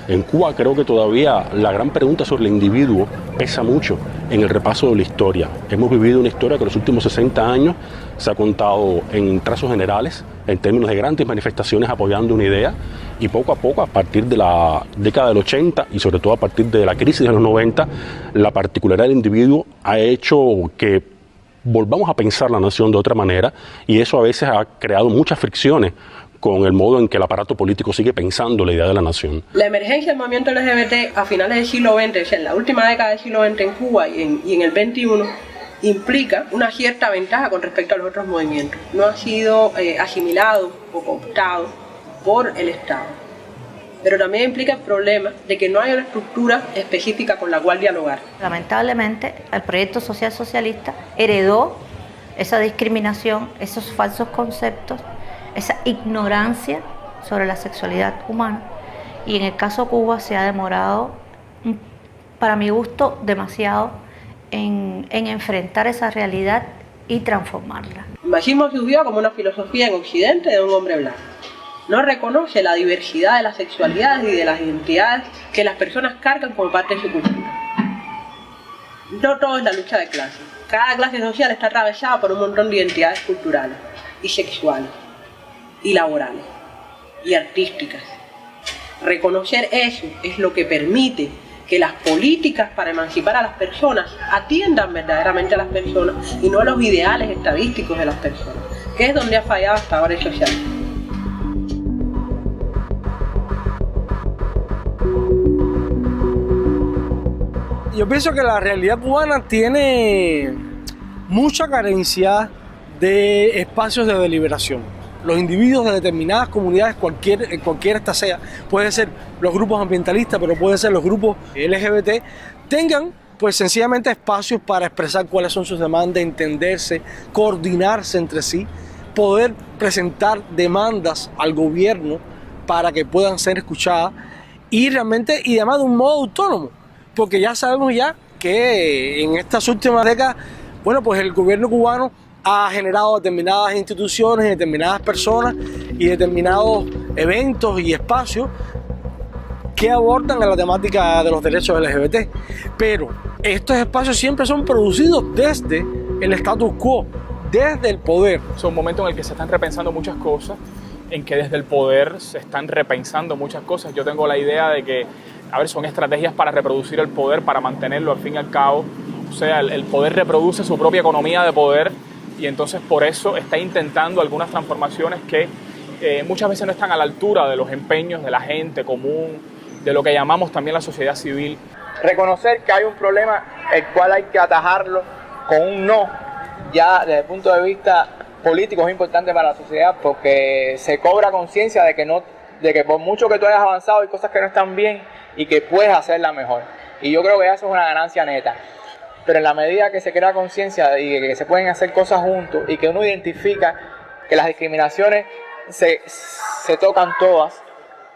En Cuba creo que todavía la gran pregunta sobre el individuo pesa mucho en el repaso de la historia. Hemos vivido una historia que en los últimos 60 años se ha contado en trazos generales, en términos de grandes manifestaciones apoyando una idea, y poco a poco, a partir de la década del 80 y sobre todo a partir de la crisis de los 90, la particularidad del individuo ha hecho que volvamos a pensar la nación de otra manera, y eso a veces ha creado muchas fricciones con el modo en que el aparato político sigue pensando la idea de la nación. La emergencia del movimiento LGBT a finales del siglo XX, o sea, en la última década del siglo XX en Cuba y en el XXI, implica una cierta ventaja con respecto a los otros movimientos. No ha sido asimilado o cooptado por el Estado. Pero también implica el problema de que no hay una estructura específica con la cual dialogar. Lamentablemente, el proyecto social socialista heredó esa discriminación, esos falsos conceptos, esa ignorancia sobre la sexualidad humana, y en el caso de Cuba se ha demorado, para mi gusto, demasiado en enfrentar esa realidad y transformarla. El machismo surgió como una filosofía en Occidente de un hombre blanco. No reconoce la diversidad de las sexualidades y de las identidades que las personas cargan como parte de su cultura. No todo es la lucha de clases. Cada clase social está atravesada por un montón de identidades culturales y sexuales y laborales y artísticas. Reconocer eso es lo que permite que las políticas para emancipar a las personas atiendan verdaderamente a las personas y no a los ideales estadísticos de las personas, que es donde ha fallado hasta ahora el socialismo. Yo pienso que la realidad cubana tiene mucha carencia de espacios de deliberación. Los individuos de determinadas comunidades, cualquiera esta sea, puede ser los grupos ambientalistas, pero puede ser los grupos LGBT, tengan pues sencillamente espacios para expresar cuáles son sus demandas, entenderse, coordinarse entre sí, poder presentar demandas al gobierno para que puedan ser escuchadas y realmente, y además de un modo autónomo, porque ya sabemos ya que en estas últimas décadas, bueno, pues el gobierno cubano ha generado determinadas instituciones, determinadas personas y determinados eventos y espacios que abordan a la temática de los derechos LGBT. Pero estos espacios siempre son producidos desde el status quo, desde el poder. Es un momento en el que se están repensando muchas cosas, en que desde el poder se están repensando muchas cosas. Yo tengo la idea de que, son estrategias para reproducir el poder, para mantenerlo al fin y al cabo. O sea, el poder reproduce su propia economía de poder, y entonces por eso está intentando algunas transformaciones que muchas veces no están a la altura de los empeños de la gente común, de lo que llamamos también la sociedad civil. Reconocer que hay un problema el cual hay que atajarlo con un no, ya desde el punto de vista político es importante para la sociedad, porque se cobra conciencia de que por mucho que tú hayas avanzado hay cosas que no están bien y que puedes hacerla mejor. Y yo creo que eso es una ganancia neta. Pero en la medida que se crea conciencia y que se pueden hacer cosas juntos y que uno identifica que las discriminaciones se tocan todas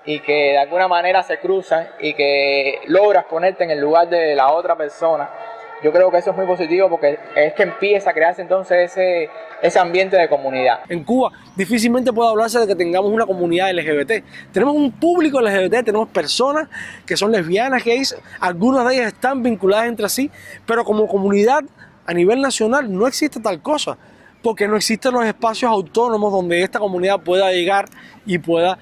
y que de alguna manera se cruzan y que logras ponerte en el lugar de la otra persona, yo creo que eso es muy positivo, porque es que empieza a crearse entonces ese ambiente de comunidad. En Cuba difícilmente puede hablarse de que tengamos una comunidad LGBT. Tenemos un público LGBT, tenemos personas que son lesbianas, gays, algunas de ellas están vinculadas entre sí, pero como comunidad a nivel nacional no existe tal cosa, porque no existen los espacios autónomos donde esta comunidad pueda llegar y pueda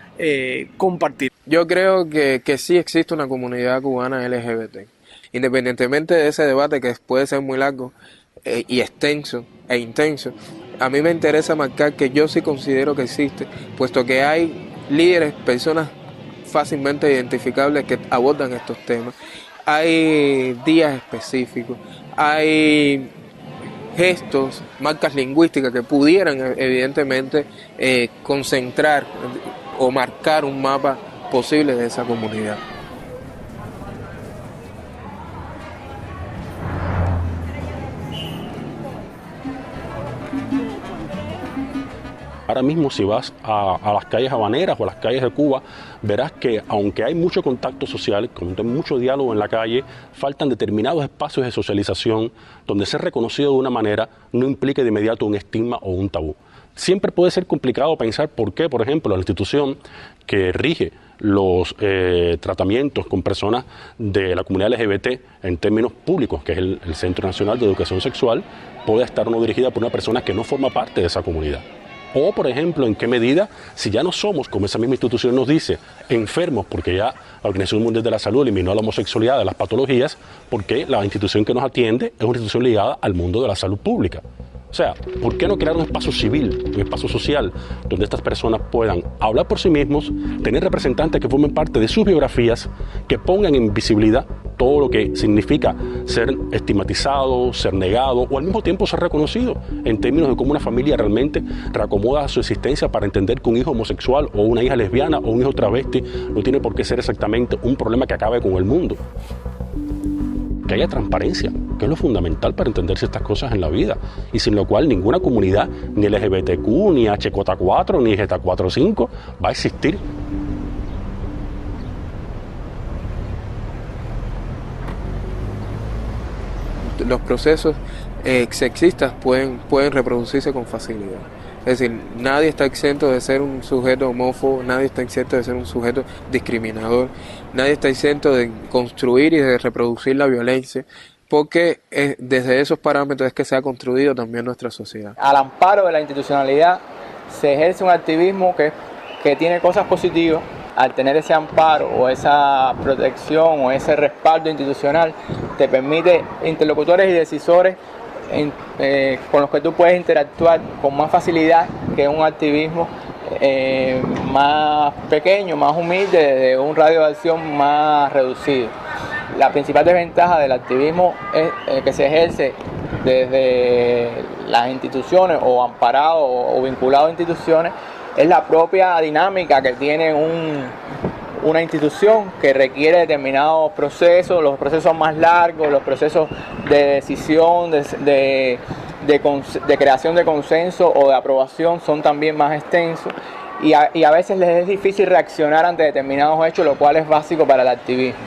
compartir. Yo creo que sí existe una comunidad cubana LGBT. Independientemente de ese debate que puede ser muy largo y extenso e intenso, a mí me interesa marcar que yo sí considero que existe, puesto que hay líderes, personas fácilmente identificables que abordan estos temas. Hay días específicos, hay gestos, marcas lingüísticas que pudieran evidentemente concentrar o marcar un mapa posible de esa comunidad. Ahora mismo si vas a las calles habaneras o a las calles de Cuba, verás que aunque hay mucho contacto social, hay mucho diálogo en la calle, faltan determinados espacios de socialización donde ser reconocido de una manera no implique de inmediato un estigma o un tabú. Siempre puede ser complicado pensar por qué, por ejemplo, la institución que rige los tratamientos con personas de la comunidad LGBT en términos públicos, que es el Centro Nacional de Educación Sexual, puede estar no dirigida por una persona que no forma parte de esa comunidad. O, por ejemplo, en qué medida, si ya no somos, como esa misma institución nos dice, enfermos, porque ya la Organización Mundial de la Salud eliminó la homosexualidad de las patologías, porque la institución que nos atiende es una institución ligada al mundo de la salud pública. O sea, ¿por qué no crear un espacio civil, un espacio social, donde estas personas puedan hablar por sí mismos, tener representantes que formen parte de sus biografías, que pongan en visibilidad todo lo que significa ser estigmatizado, ser negado o al mismo tiempo ser reconocido en términos de cómo una familia realmente reacomoda su existencia para entender que un hijo homosexual o una hija lesbiana o un hijo travesti no tiene por qué ser exactamente un problema que acabe con el mundo? Que haya transparencia, que es lo fundamental para entenderse estas cosas en la vida, y sin lo cual ninguna comunidad, ni LGBTQ, ni HJ4, ni Z45 va a existir. Los procesos sexistas pueden reproducirse con facilidad. Es decir, nadie está exento de ser un sujeto homófobo, nadie está exento de ser un sujeto discriminador, nadie está exento de construir y de reproducir la violencia, porque desde esos parámetros es que se ha construido también nuestra sociedad. Al amparo de la institucionalidad se ejerce un activismo que tiene cosas positivas. Al tener ese amparo o esa protección o ese respaldo institucional, te permite interlocutores y decisores con los que tú puedes interactuar con más facilidad que un activismo más pequeño, más humilde, de un radio de acción más reducido. La principal desventaja del activismo que se ejerce desde las instituciones o amparado o vinculado a instituciones es la propia dinámica que tiene una institución, que requiere determinados procesos. Los procesos son más largos, los procesos de decisión, de creación de consenso o de aprobación son también más extensos, y a veces les es difícil reaccionar ante determinados hechos, lo cual es básico para el activismo.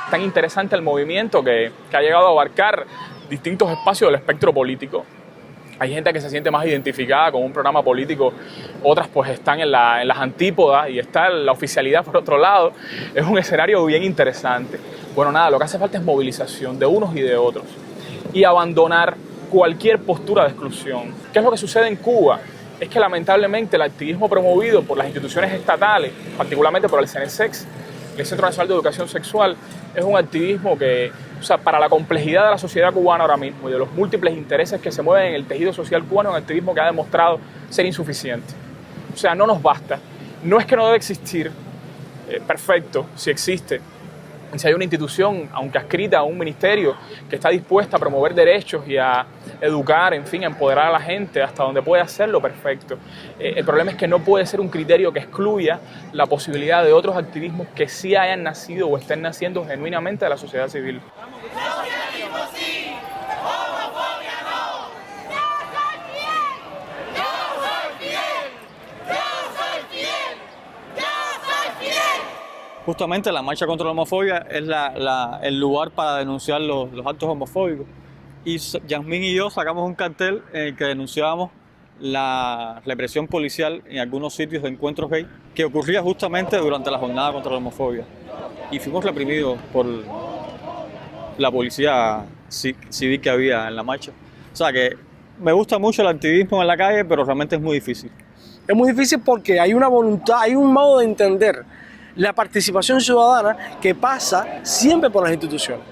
Tan interesante el movimiento que ha llegado a abarcar distintos espacios del espectro político. Hay gente que se siente más identificada con un programa político, otras pues están en las antípodas, y está la oficialidad por otro lado. Es un escenario bien interesante. Bueno, nada, lo que hace falta es movilización de unos y de otros y abandonar cualquier postura de exclusión. ¿Qué es lo que sucede en Cuba? Es que lamentablemente el activismo promovido por las instituciones estatales, particularmente por el CNSEX, el Centro Nacional de Educación Sexual, es un activismo que, para la complejidad de la sociedad cubana ahora mismo y de los múltiples intereses que se mueven en el tejido social cubano, es un activismo que ha demostrado ser insuficiente. No nos basta. No es que no debe existir, perfecto, si existe. Si hay una institución, aunque adscrita a un ministerio, que está dispuesta a promover derechos y a educar, en fin, a empoderar a la gente hasta donde puede hacerlo, perfecto. El problema es que no puede ser un criterio que excluya la posibilidad de otros activismos que sí hayan nacido o estén naciendo genuinamente de la sociedad civil. Socialismo sí, homofobia no. Yo soy fiel, yo soy fiel, yo soy fiel, yo soy fiel. Justamente la marcha contra la homofobia es el lugar para denunciar los actos homofóbicos. Y Yasmín y yo sacamos un cartel en el que denunciábamos la represión policial en algunos sitios de encuentros gay que ocurría justamente durante la jornada contra la homofobia. Y fuimos reprimidos por la policía civil que había en la marcha. O sea que me gusta mucho el activismo en la calle, pero realmente es muy difícil. Es muy difícil porque hay una voluntad, hay un modo de entender la participación ciudadana que pasa siempre por las instituciones.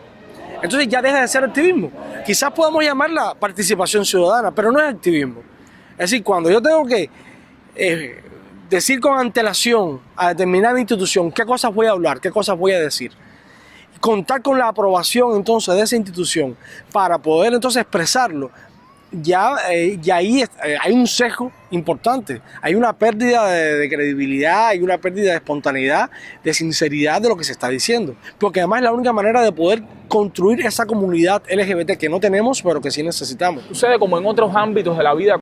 Entonces ya deja de ser activismo. Quizás podamos llamarla participación ciudadana, pero no es activismo. Es decir, cuando yo tengo que decir con antelación a determinada institución qué cosas voy a hablar, qué cosas voy a decir, contar con la aprobación entonces de esa institución para poder entonces expresarlo, ya ahí hay un sesgo importante, hay una pérdida de credibilidad, hay una pérdida de espontaneidad, de sinceridad de lo que se está diciendo, porque además es la única manera de poder construir esa comunidad LGBT que no tenemos pero que sí necesitamos. Sucede como en otros ámbitos de la vida